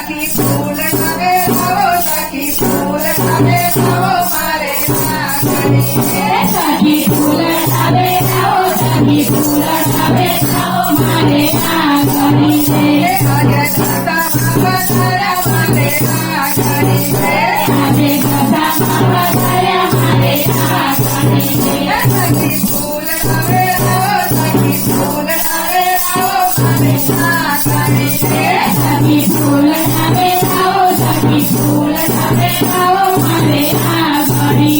सखी फूल खावे आओ सखी फूल खावे आओ मारे आंगणी सखी फूल खावे आओ सखी फूल खावे आओ मारे आंगणी आजे दादा बाबा तारा मारे आंगणी आजे दादा बाबा तारा मारे आंगणी सखी फूल खावे आओ सखी फूल खावे आओ मारे आंगणी सखी फूल खावे आओ सखी फूल खावे आओ मारे आंगणी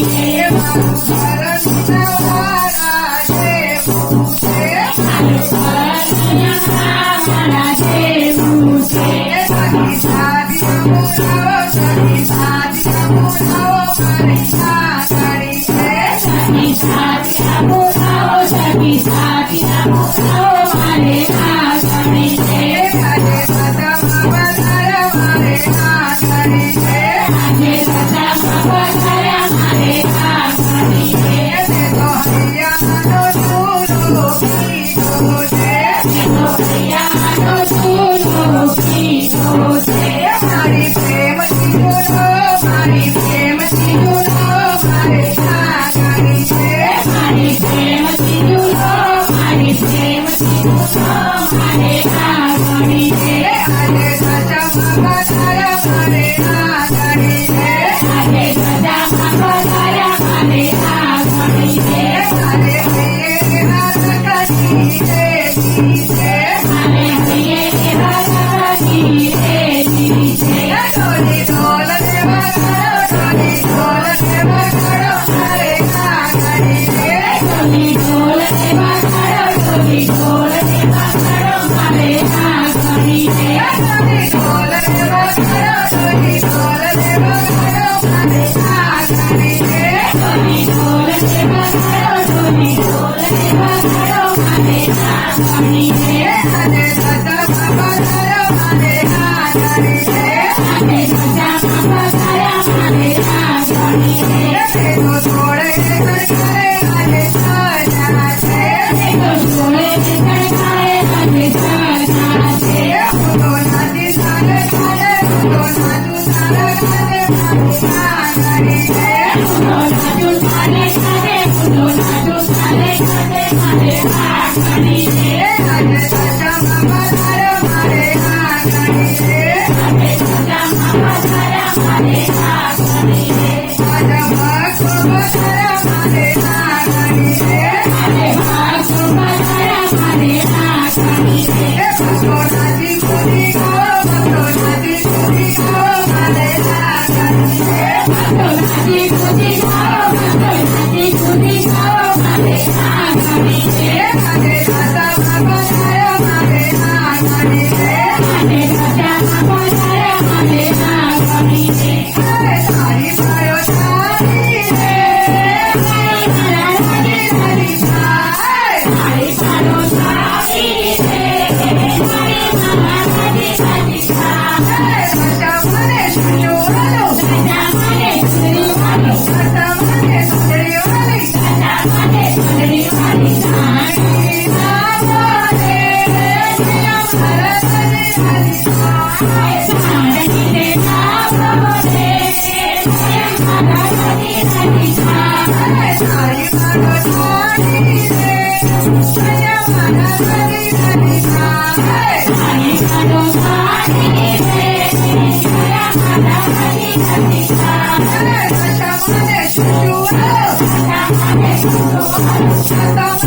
Santa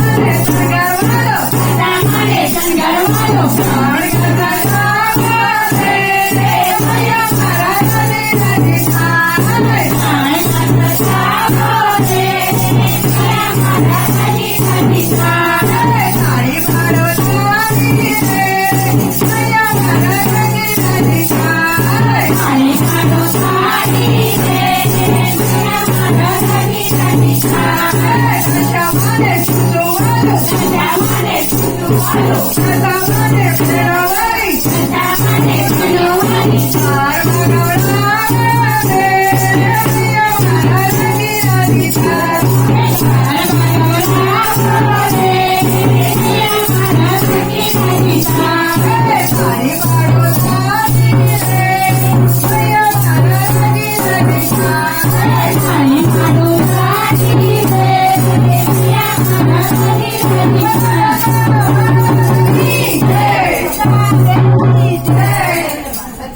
Maria,